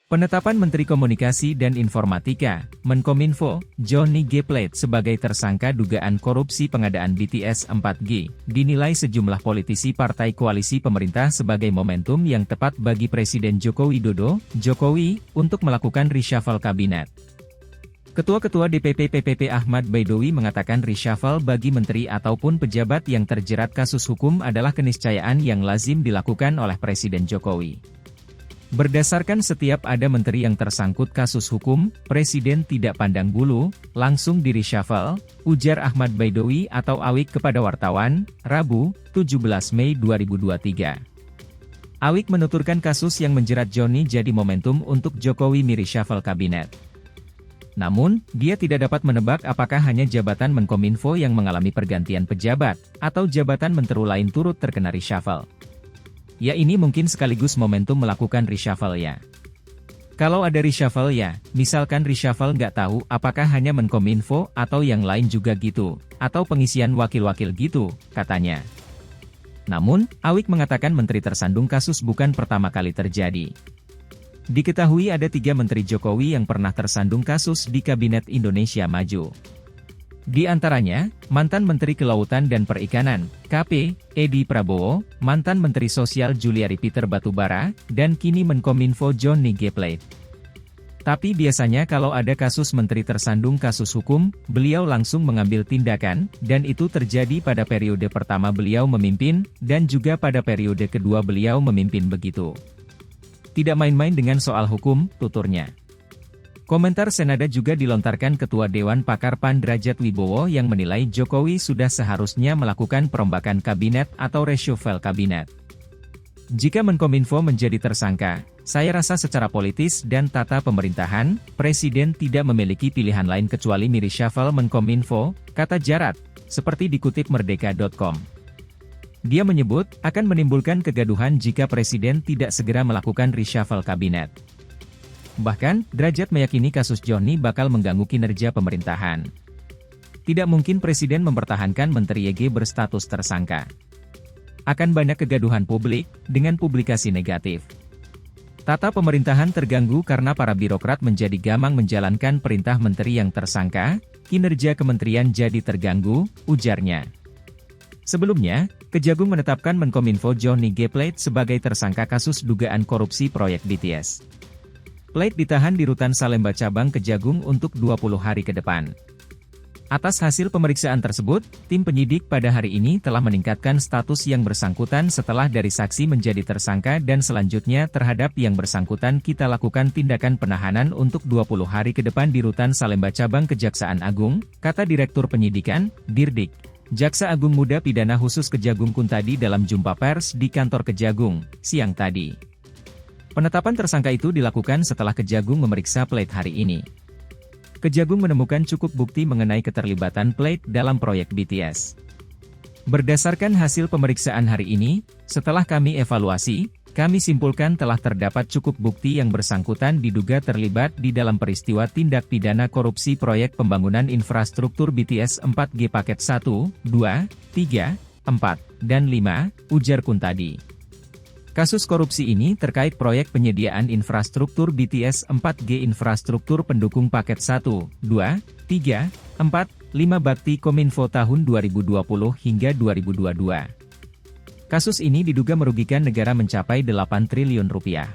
Penetapan Menteri Komunikasi dan Informatika, Menkominfo, Johnny G. Plate sebagai tersangka dugaan korupsi pengadaan BTS 4G, dinilai sejumlah politisi partai koalisi pemerintah sebagai momentum yang tepat bagi Presiden Joko Widodo, Jokowi, untuk melakukan reshuffle kabinet. Ketua-ketua DPP PPP Ahmad Baidowi mengatakan reshuffle bagi menteri ataupun pejabat yang terjerat kasus hukum adalah keniscayaan yang lazim dilakukan oleh Presiden Jokowi. Berdasarkan setiap ada menteri yang tersangkut kasus hukum, Presiden tidak pandang bulu, langsung di-reshuffle, ujar Ahmad Baidowi atau Awik kepada wartawan, Rabu, 17 Mei 2023. Awik menuturkan kasus yang menjerat Johnny jadi momentum untuk Jokowi mi-reshuffle kabinet. Namun, dia tidak dapat menebak apakah hanya jabatan Menkominfo yang mengalami pergantian pejabat, atau jabatan menteri lain turut terkena reshuffle. Ya, ini mungkin sekaligus momentum melakukan reshuffle ya. Kalau ada reshuffle ya, misalkan reshuffle nggak tahu apakah hanya Menkominfo atau yang lain juga gitu, atau pengisian wakil-wakil gitu, katanya. Namun, Awik mengatakan menteri tersandung kasus bukan pertama kali terjadi. Diketahui ada 3 menteri Jokowi yang pernah tersandung kasus di Kabinet Indonesia Maju. Di antaranya, mantan Menteri Kelautan dan Perikanan, KP, Edi Prabowo, mantan Menteri Sosial Juliari Peter Batubara, dan kini Menkominfo Johnny G. Plate. Tapi biasanya kalau ada kasus menteri tersandung kasus hukum, beliau langsung mengambil tindakan, dan itu terjadi pada periode pertama beliau memimpin, dan juga pada periode kedua beliau memimpin begitu. Tidak main-main dengan soal hukum, tuturnya. Komentar senada juga dilontarkan Ketua Dewan Pakar PAN Derajat Wibowo yang menilai Jokowi sudah seharusnya melakukan perombakan kabinet atau reshuffle kabinet. Jika Menkominfo menjadi tersangka, saya rasa secara politis dan tata pemerintahan, Presiden tidak memiliki pilihan lain kecuali mi-reshuffle Menkominfo, kata Jarad, seperti dikutip merdeka.com. Dia menyebut, akan menimbulkan kegaduhan jika Presiden tidak segera melakukan reshuffle kabinet. Bahkan, Derajat meyakini kasus Johnny bakal mengganggu kinerja pemerintahan. Tidak mungkin Presiden mempertahankan Menteri YG berstatus tersangka. Akan banyak kegaduhan publik, dengan publikasi negatif. Tata pemerintahan terganggu karena para birokrat menjadi gamang menjalankan perintah menteri yang tersangka, kinerja kementerian jadi terganggu, ujarnya. Sebelumnya, Kejagung menetapkan Menkominfo Johnny G. Plate sebagai tersangka kasus dugaan korupsi proyek BTS. Plate ditahan di Rutan Salemba Cabang Kejagung untuk 20 hari ke depan. Atas hasil pemeriksaan tersebut, tim penyidik pada hari ini telah meningkatkan status yang bersangkutan setelah dari saksi menjadi tersangka dan selanjutnya terhadap yang bersangkutan kita lakukan tindakan penahanan untuk 20 hari ke depan di Rutan Salemba Cabang Kejaksaan Agung, kata Direktur Penyidikan, Dirdik, Jaksa Agung Muda Pidana Khusus Kejagung Kuntadi dalam jumpa pers di kantor Kejagung, siang tadi. Penetapan tersangka itu dilakukan setelah Kejagung memeriksa Plate hari ini. Kejagung menemukan cukup bukti mengenai keterlibatan Plate dalam proyek BTS. Berdasarkan hasil pemeriksaan hari ini, setelah kami evaluasi, kami simpulkan telah terdapat cukup bukti yang bersangkutan diduga terlibat di dalam peristiwa tindak pidana korupsi proyek pembangunan infrastruktur BTS 4G paket 1, 2, 3, 4, dan 5, ujar Kuntadi. Kasus korupsi ini terkait proyek penyediaan infrastruktur BTS 4G infrastruktur pendukung paket 1, 2, 3, 4, 5 Bakti Kominfo tahun 2020 hingga 2022. Kasus ini diduga merugikan negara mencapai 8 triliun rupiah.